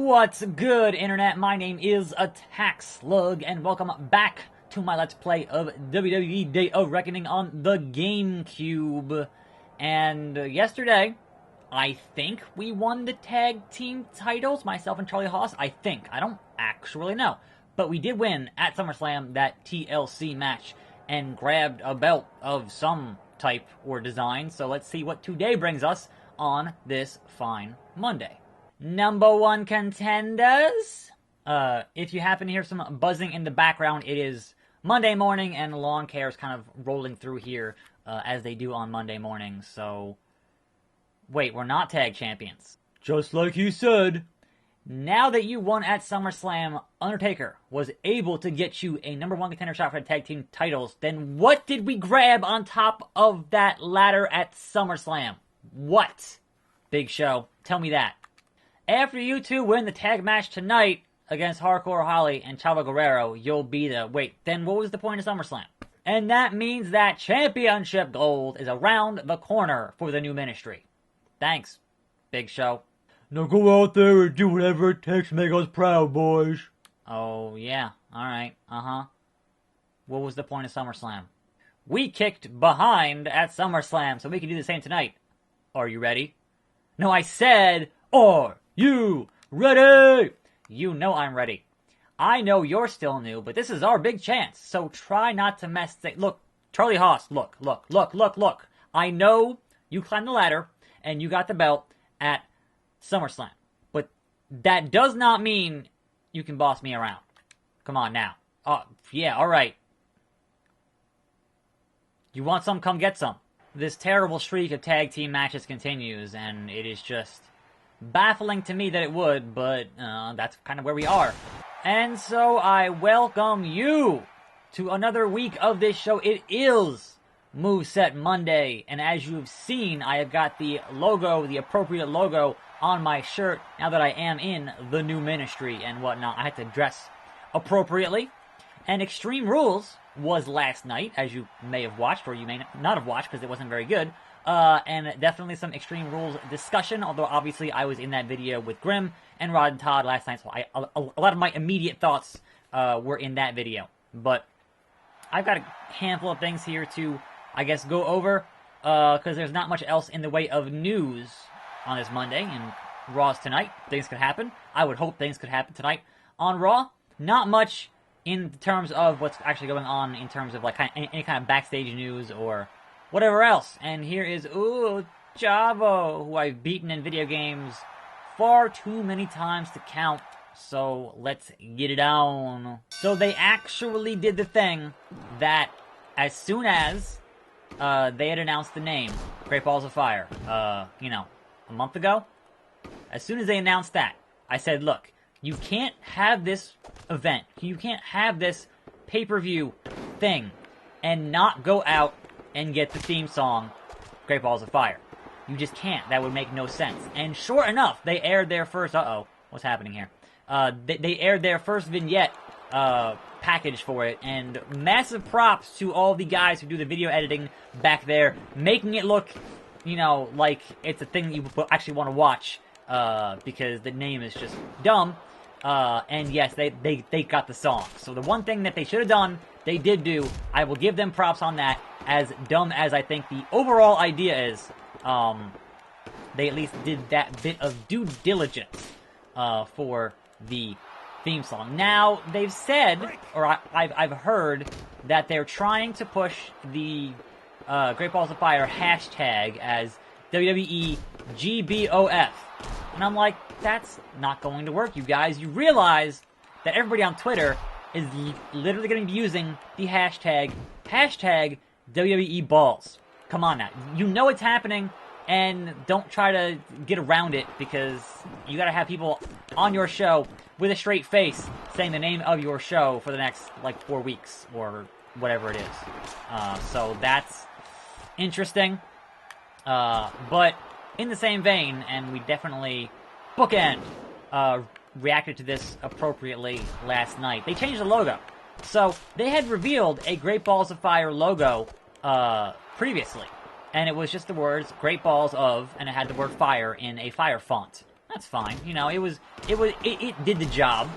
What's good, Internet? My name is attackslug, and welcome back to my Let's Play of WWE Day of Reckoning on the GameCube. And yesterday, I think we won the tag team titles, myself and Charlie Haas. I think. I don't actually know. But we did win at SummerSlam that TLC match and grabbed a belt of some type or design. So let's see what today brings us on this fine Monday. Number one contenders. If you happen to hear some buzzing in the background, it is Monday morning and lawn care is kind of rolling through here as they do on Monday mornings. So, wait, we're not tag champions. Just like you said. Now that you won at SummerSlam, Undertaker was able to get you a number one contender shot for the tag team titles. Then what did we grab on top of that ladder at SummerSlam? What? Big Show, tell me that. After you two win the tag match tonight against Hardcore Holly and Chavo Guerrero, you'll be the... Wait, then what was the point of SummerSlam? And that means that championship gold is around the corner for the new ministry. Thanks, Big Show. Now go out there and do whatever it takes to make us proud, boys. Oh, yeah. Alright. What was the point of SummerSlam? We kicked behind at SummerSlam, so we can do the same tonight. Are you ready? No, I said... Are you ready? You know I'm ready. I know you're still new, but this is our big chance, so try not to mess things... Look, Charlie Haas, look. I know you climbed the ladder, and you got the belt at SummerSlam, but that does not mean you can boss me around. Come on now. Yeah, alright. You want some? Come get some. This terrible streak of tag team matches continues, and it is just... baffling to me that it would, but that's kind of where we are. And so I welcome you to another week of this show. It is Moveset Monday, and as you've seen, I have got the logo, the appropriate logo, on my shirt now that I am in the new ministry and whatnot. I had to dress appropriately. And Extreme Rules was last night, as you may have watched, or you may not have watched because it wasn't very good. And definitely some Extreme Rules discussion, although obviously I was in that video with Grim and Rod and Todd last night, so a lot of my immediate thoughts were in that video. But I've got a handful of things here to, I guess, go over, because there's not much else in the way of news on this Monday, and Raw's tonight. Things could happen. I would hope things could happen tonight on Raw. Not much in terms of what's actually going on in terms of like any kind of backstage news or whatever else. And here is, Chavo, who I've beaten in video games far too many times to count. So let's get it on. So they actually did the thing that as soon as they had announced the name, Great Balls of Fire, a month ago, as soon as they announced that, I said, look, you can't have this event, you can't have this pay-per-view thing and not go out and get the theme song, Great Balls of Fire. You just can't. That would make no sense. And sure enough, they aired their first... what's happening here? They aired their first vignette package for it, and massive props to all the guys who do the video editing back there, making it look, like it's a thing that you actually want to watch, because the name is just dumb. And yes, they got the song. So the one thing that they should have done, they did do. I will give them props on that. As dumb as I think the overall idea is, they at least did that bit of due diligence for the theme song. Now, they've said, or I've heard, that they're trying to push the Great Balls of Fire hashtag as WWE GBOF. And I'm like, that's not going to work, you guys. You realize that everybody on Twitter is literally going to be using the hashtag WWE Balls. Come on now. You know it's happening, and don't try to get around it, because you gotta have people on your show with a straight face saying the name of your show for the next, 4 weeks, or whatever it is. So that's interesting. But in the same vein, and we definitely bookend reacted to this appropriately last night, they changed the logo. So, they had revealed a Great Balls of Fire logo previously. And it was just the words, Great Balls of, and it had the word fire in a fire font. That's fine. You know, it did the job.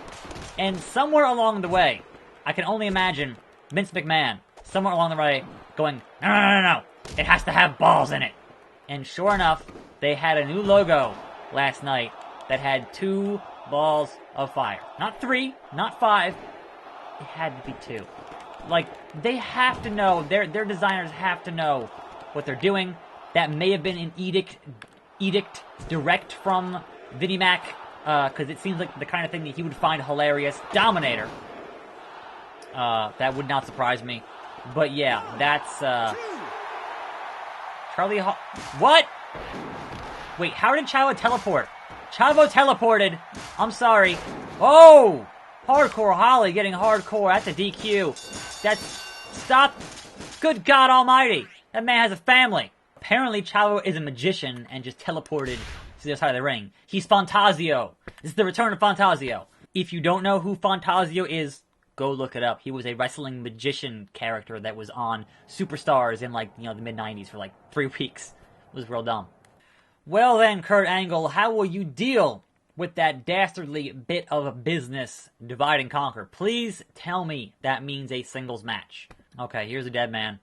And somewhere along the way, I can only imagine Vince McMahon, somewhere along the way, going, no. It has to have balls in it. And sure enough, they had a new logo last night that had 2 balls of fire. Not 3, not 5. It had to be 2. Like, they have to know, their designers have to know what they're doing. That may have been an edict direct from Vinnie Mac, because it seems like the kind of thing that he would find hilarious. Dominator. That would not surprise me. But yeah, that's, Charlie What? Wait, how did Chavo teleport? Chavo teleported. I'm sorry. Oh! Hardcore Holly getting hardcore. That's a DQ. Stop. Good God Almighty. That man has a family. Apparently Chavo is a magician and just teleported to the other side of the ring. He's Fantasio. This is the return of Fantasio. If you don't know who Fantasio is, go look it up. He was a wrestling magician character that was on Superstars in, like, you know, the mid-90s for like 3 weeks. It was real dumb. Well then, Kurt Angle, how will you deal with that dastardly bit of a business, divide and conquer? Please tell me that means a singles match. Okay, here's a dead man.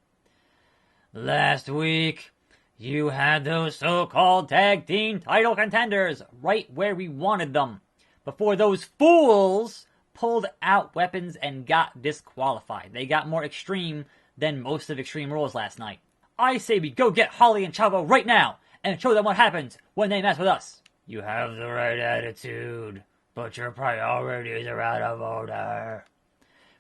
Last week, you had those so-called tag team title contenders right where we wanted them, before those fools pulled out weapons and got disqualified. They got more extreme than most of Extreme Rules last night. I say we go get Holly and Chavo right now and show them what happens when they mess with us. You have the right attitude, but your priorities are out of order.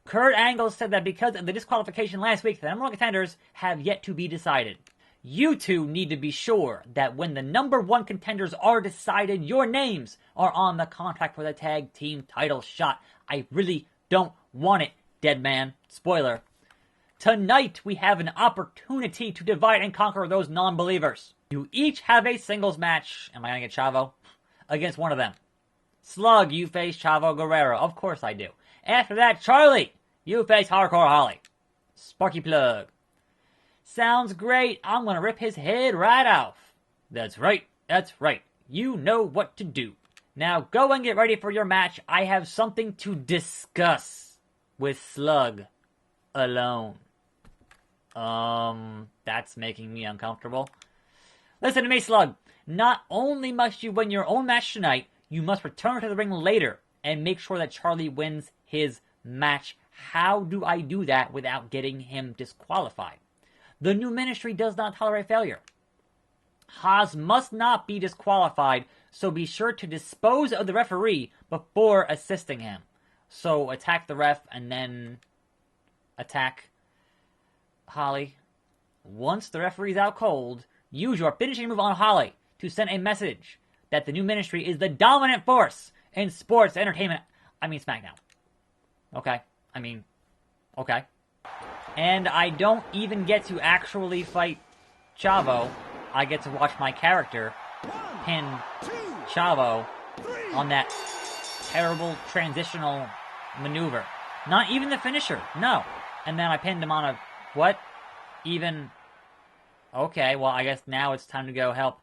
Kurt Angle said that because of the disqualification last week, the number 1 contenders have yet to be decided. You two need to be sure that when the number 1 contenders are decided, your names are on the contract for the tag team title shot. I really don't want it, dead man. Spoiler. Tonight, we have an opportunity to divide and conquer those non-believers. You each have a singles match. Am I going to get Chavo? Against one of them. Slug, you face Chavo Guerrero. Of course I do. After that, Charlie, you face Hardcore Holly. Sparky Plug. Sounds great. I'm going to rip his head right off. That's right. That's right. You know what to do. Now go and get ready for your match. I have something to discuss with Slug alone. That's making me uncomfortable. Listen to me, Slug. Not only must you win your own match tonight, you must return to the ring later and make sure that Charlie wins his match. How do I do that without getting him disqualified? The new ministry does not tolerate failure. Haas must not be disqualified, so be sure to dispose of the referee before assisting him. So attack the ref and then attack Holly. Once the referee's out cold, use your finishing move on Holly to send a message that the new ministry is the dominant force in sports entertainment. I mean SmackDown. Okay. Okay. And I don't even get to actually fight Chavo. I get to watch my character pin Chavo on that terrible transitional maneuver. Not even the finisher. No. And then I pinned him on a... What? Even... Okay, well, I guess now it's time to go help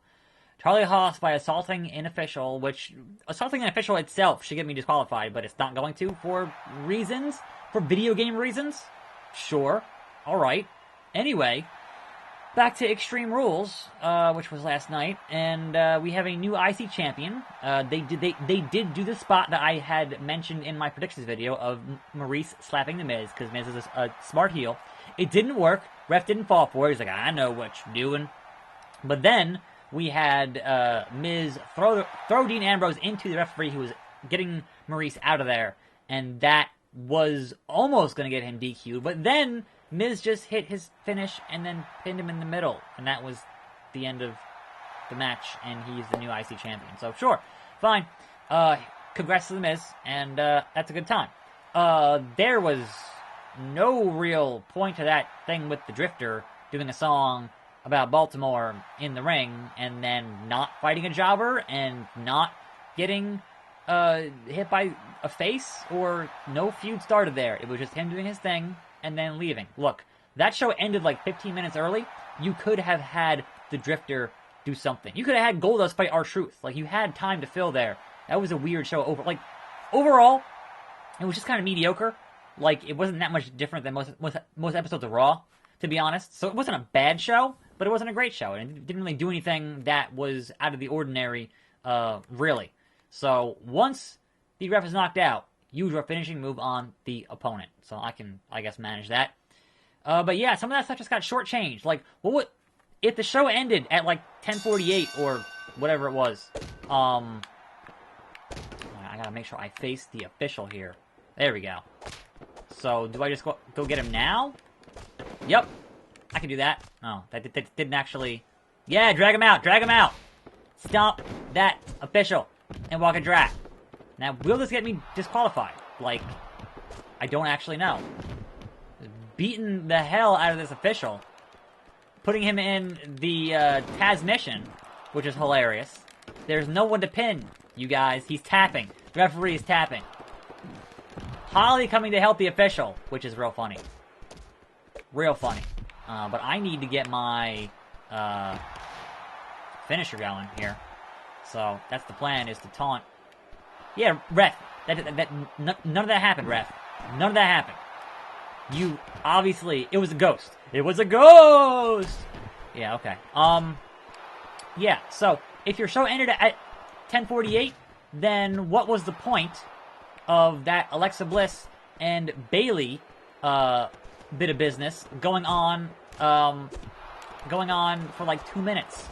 Charlie Haas by assaulting an official, which... Assaulting an official itself should get me disqualified, but it's not going to for reasons. For video game reasons. Sure. Alright. Anyway, back to Extreme Rules, which was last night, and we have a new IC champion. They did do the spot that I had mentioned in my predictions video of Maurice slapping The Miz, because Miz is a smart heel. It didn't work. Ref didn't fall for it. He's like, I know what you're doing. But then we had Miz throw Dean Ambrose into the referee who was getting Maurice out of there, and that was almost going to get him DQ'd. But then Miz just hit his finish and then pinned him in the middle, and that was the end of the match, and he's the new IC champion. So sure, fine. Congrats to The Miz, and that's a good time. There was no real point to that thing with the Drifter doing a song about Baltimore in the ring and then not fighting a jobber and not getting hit by a face, or no feud started there. It was just him doing his thing and then leaving. Look, that show ended like 15 minutes early. You could have had the Drifter do something. You could have had Goldust fight R-Truth. Like, you had time to fill there. That was a weird show. Overall, it was just kind of mediocre. Like, it wasn't that much different than most episodes of Raw, to be honest. So it wasn't a bad show, but it wasn't a great show. And it didn't really do anything that was out of the ordinary, really. So once the ref is knocked out, use your finishing move on the opponent. So I can, I guess, manage that. But yeah, some of that stuff just got shortchanged. Like, what would... If the show ended at, like, 10:48 or whatever it was, I gotta make sure I face the official here. There we go. So, do I just go get him now? Yep. I can do that. Oh, that didn't actually... Yeah, drag him out! Drag him out! Stomp that official and walk a drag. Now, will this get me disqualified? Like, I don't actually know. Beating the hell out of this official. Putting him in the Taz mission, which is hilarious. There's no one to pin, you guys. He's tapping. The referee is tapping. Holly coming to help the official, which is real funny. Real funny. But I need to get my finisher going here. So that's the plan, is to taunt. Yeah, ref. None of that happened, ref. None of that happened. You, obviously, it was a ghost. It was a ghost! Yeah, okay. Yeah, so, if your show ended at 10:48, then what was the point of that Alexa Bliss and Bayley, bit of business going on for like 2 minutes?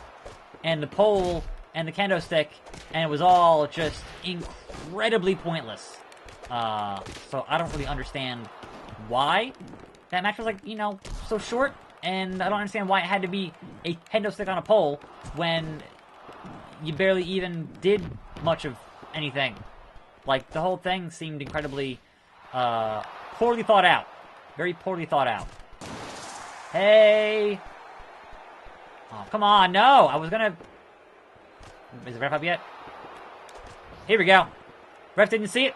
And the pole and the kendo stick, and it was all just incredibly pointless. So I don't really understand why that match was, like, you know, so short, and I don't understand why it had to be a kendo stick on a pole when you barely even did much of anything. Like, the whole thing seemed incredibly poorly thought out. Very poorly thought out. Hey! Oh, come on, no! I was gonna... Is the ref up yet? Here we go. Ref didn't see it.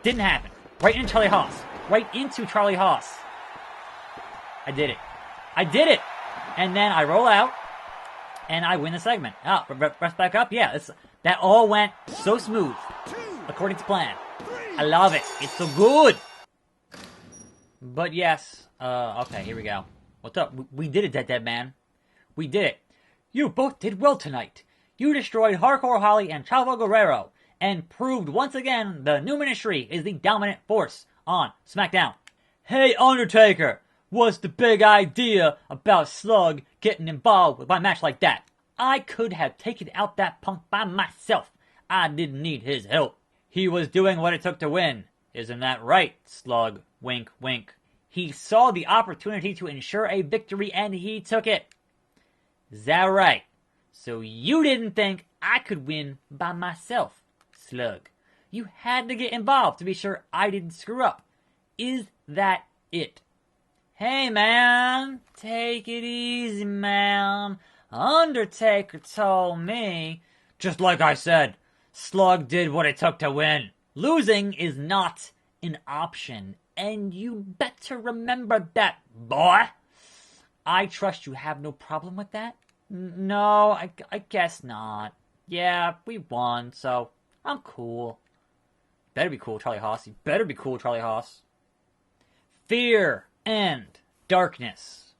Didn't happen. Right into Charlie Haas. Right into Charlie Haas. I did it. I did it! And then I roll out, and I win the segment. Oh, ref's back up? Yeah, that all went so smooth, according to plan. I love it. It's so good! But yes, okay, here we go. What's up? We did it, Dead Man. We did it. You both did well tonight. You destroyed Hardcore Holly and Chavo Guerrero, and proved once again the new ministry is the dominant force on SmackDown. Hey, Undertaker! What's the big idea about Slug getting involved with my match like that? I could have taken out that punk by myself. I didn't need his help. He was doing what it took to win. Isn't that right, Slug? Wink, wink. He saw the opportunity to ensure a victory, and he took it. Is that right? So you didn't think I could win by myself, Slug. You had to get involved to be sure I didn't screw up. Is that it? Hey, man, take it easy, man. Undertaker told me. Just like I said, Slug did what it took to win. Losing is not an option, and you better remember that, boy. I trust you have no problem with that? No, I guess not. Yeah, we won, so I'm cool. Better be cool, Charlie Haas. You better be cool, Charlie Haas. Fear and darkness.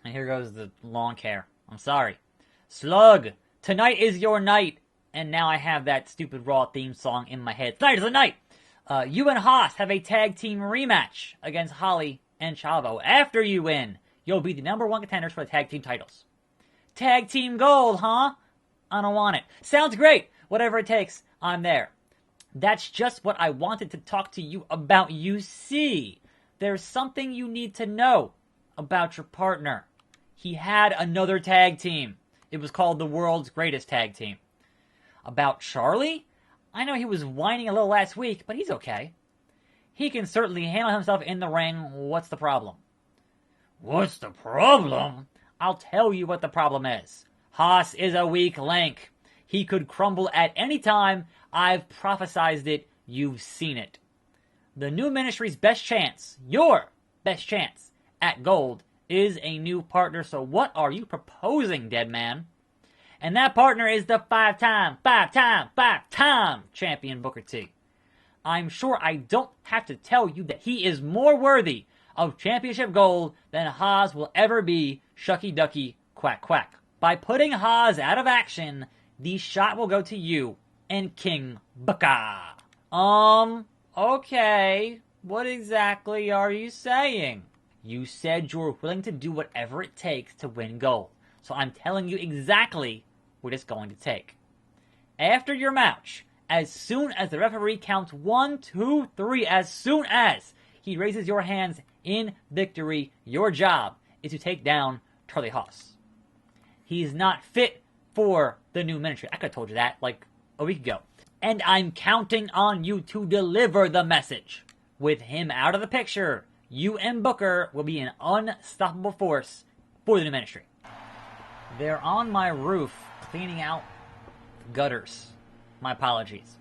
And here goes the lawn care. I'm sorry. Slug, tonight is your night. And now I have that stupid Raw theme song in my head. Tonight is the night. You and Haas have a tag team rematch against Holly and Chavo. After you win, you'll be the #1 contenders for the tag team titles. Tag team gold, huh? I don't want it. Sounds great. Whatever it takes, I'm there. That's just what I wanted to talk to you about. You see, there's something you need to know about your partner. He had another tag team. It was called the World's Greatest Tag Team. About Charlie? I know he was whining a little last week, but he's okay. He can certainly handle himself in the ring. What's the problem? What's the problem? I'll tell you what the problem is. Haas is a weak link. He could crumble at any time. I've prophesized it. You've seen it. The new ministry's best chance, your best chance, at gold is a new partner. So what are you proposing, dead man? And that partner is the five-time champion Booker T. I'm sure I don't have to tell you that he is more worthy of championship gold than Haas will ever be. Shucky ducky, quack quack. By putting Haas out of action, the shot will go to you and King Booker. Okay. What exactly are you saying? You said you're willing to do whatever it takes to win gold. So I'm telling you exactly what it's going to take. After your match, as soon as the referee counts 1, 2, 3, as soon as he raises your hands in victory, your job is to take down Charlie Haas. He's not fit for the new ministry. I could have told you that like a week ago. And I'm counting on you to deliver the message. With him out of the picture, you and Booker will be an unstoppable force for the new ministry. They're on my roof cleaning out gutters. My apologies.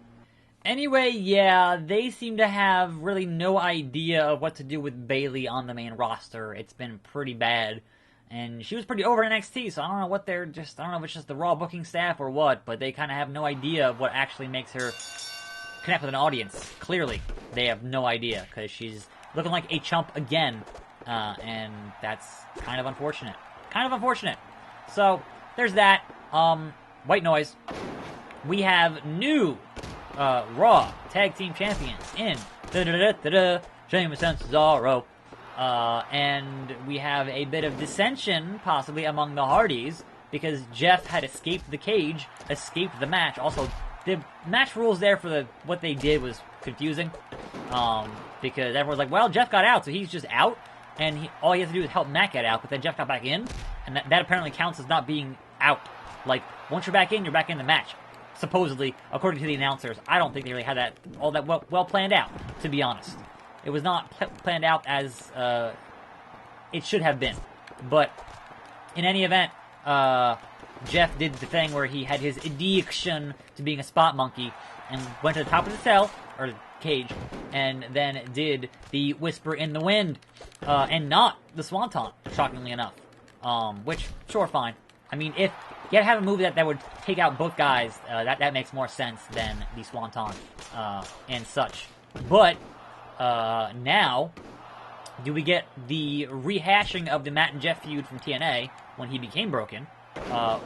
Anyway, yeah, they seem to have really no idea of what to do with Bayley on the main roster. It's been pretty bad. And she was pretty over in NXT, so I don't know what I don't know if it's just the Raw booking staff or what, but they kind of have no idea of what actually makes her connect with an audience. Clearly, they have no idea, because she's looking like a chump again, and that's kind of unfortunate. So, there's that. White noise. We have new Raw Tag Team Champions in Sheamus and Cesaro. And we have a bit of dissension, possibly, among the Hardys, because Jeff had escaped the cage, escaped the match. Also, the match rules there for what they did was confusing, because everyone's like, well, Jeff got out, so he's just out, and all he has to do is help Matt get out, but then Jeff got back in, and that apparently counts as not being out. Like, once you're back in the match. Supposedly, according to the announcers. I don't think they really had all that well planned out, to be honest. It was not planned out as it should have been. But in any event, Jeff did the thing where he had his addiction to being a spot monkey and went to the top of the cell, or cage, and then did the whisper in the wind, and not the swanton, shockingly enough. Which, sure, fine. I mean, if you had to have a move that would take out both guys, that makes more sense than the swanton and such. But now, do we get the rehashing of the Matt and Jeff feud from TNA when he became broken,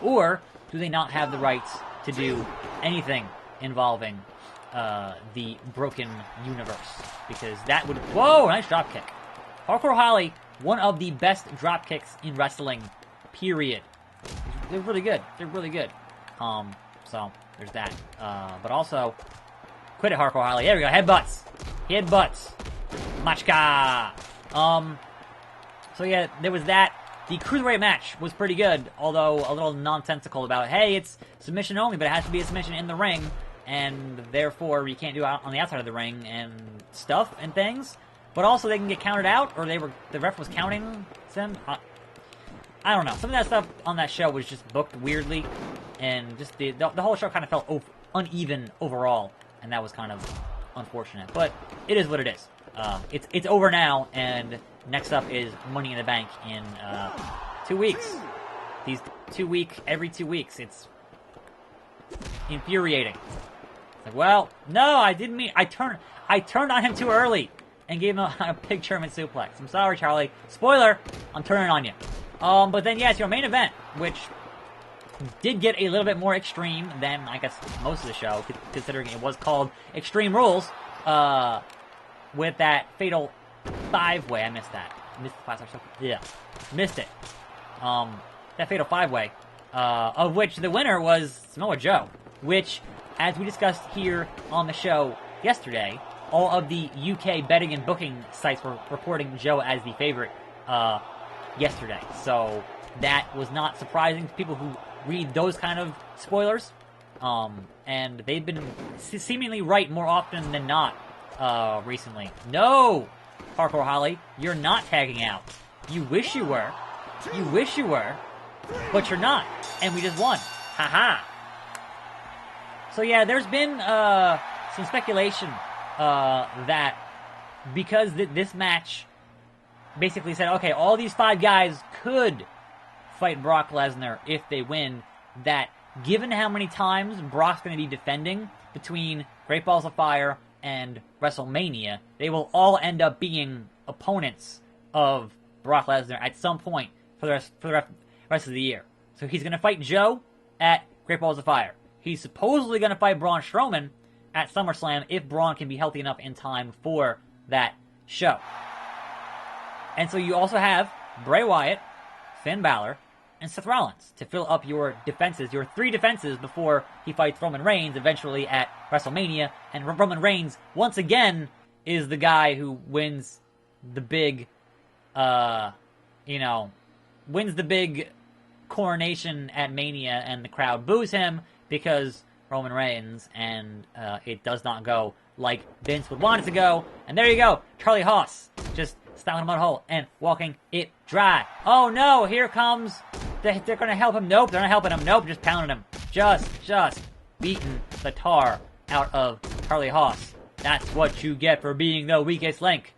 or do they not have the rights to do anything involving the broken universe? Because that would... Whoa, nice dropkick. Hardcore Holly, one of the best dropkicks in wrestling, period. They're really good. So, there's that. But also, quit it, Hardcore Holly. There we go, headbutts. Machka. So yeah, there was that. The Cruiserweight match was pretty good, although a little nonsensical about, hey, it's submission only, but it has to be a submission in the ring, and therefore you can't do it on the outside of the ring and stuff and things. But also they can get counted out, or the ref was counting them. I don't know. Some of that stuff on that show was just booked weirdly, and just the whole show kind of felt uneven overall, and that was kind of unfortunate. But it is what it is. It's over now, and next up is Money in the Bank in 2 weeks. Every 2 weeks. It's infuriating. It's like, well, no, I didn't mean... I turned on him too early and gave him a big German suplex. I'm sorry, Charlie. Spoiler, I'm turning on you. But then, yes, your main event, which did get a little bit more extreme than, I guess, most of the show, considering it was called Extreme Rules, with that fatal 5-way. I missed that. Missed it. That fatal 5-way, of which the winner was Samoa Joe, which, as we discussed here on the show yesterday, all of the UK betting and booking sites were reporting Joe as the favorite, yesterday. So that was not surprising to people who read those kind of spoilers. And they've been seemingly right more often than not recently. No, Hardcore Holly, you're not tagging out. You wish you were. But you're not. And we just won. Haha. So yeah, there's been some speculation that because this match basically said, okay, all these 5 guys could fight Brock Lesnar if they win, that given how many times Brock's going to be defending between Great Balls of Fire and WrestleMania, they will all end up being opponents of Brock Lesnar at some point for the rest of the year. So he's going to fight Joe at Great Balls of Fire. He's supposedly going to fight Braun Strowman at SummerSlam if Braun can be healthy enough in time for that show. And so you also have Bray Wyatt, Finn Balor, and Seth Rollins to fill up your defenses, your 3 defenses before he fights Roman Reigns eventually at WrestleMania. And Roman Reigns, once again, is the guy who wins the big, wins the big coronation at Mania, and the crowd boos him because Roman Reigns, and it does not go like Vince would want it to go. And there you go, Charlie Haas just stomping him on a hole and walking it dry. Oh no, here comes, they're going to help him. Nope, they're not helping him. Nope, just pounding him. Just beating the tar out of Charlie Haas. That's what you get for being the weakest link.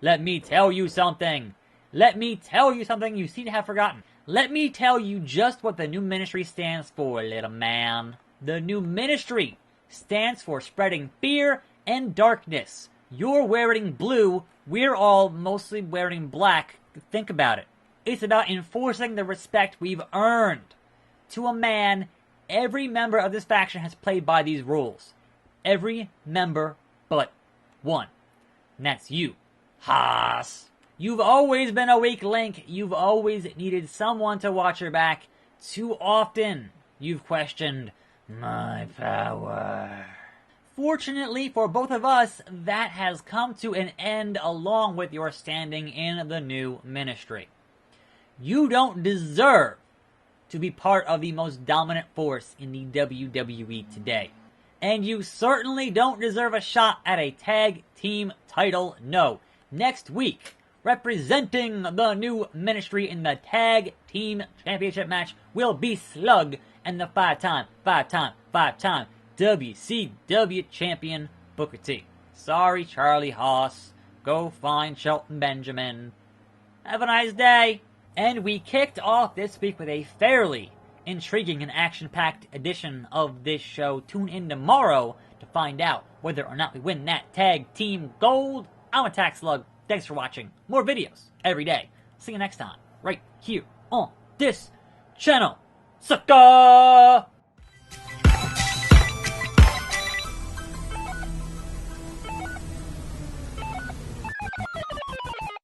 Let me tell you something. Let me tell you something you seem to have forgotten. Let me tell you just what the new ministry stands for, little man. The new ministry stands for spreading fear and darkness. You're wearing blue, we're all mostly wearing black. Think about it. It's about enforcing the respect we've earned. To a man, every member of this faction has played by these rules. Every member but one. And that's you, Haas. You've always been a weak link. You've always needed someone to watch your back. Too often, you've questioned my power. Fortunately for both of us, that has come to an end along with your standing in the new ministry. You don't deserve to be part of the most dominant force in the WWE today. And you certainly don't deserve a shot at a tag team title, no. Next week, representing the new ministry in the tag team championship match will be Slug and the five-time WCW champion Booker T. Sorry, Charlie Haas. Go find Shelton Benjamin. Have a nice day. And we kicked off this week with a fairly intriguing and action-packed edition of this show. Tune in tomorrow to find out whether or not we win that tag team gold. I'm attackslug. Thanks for watching. More videos every day. See you next time, right here on this channel. Sucker!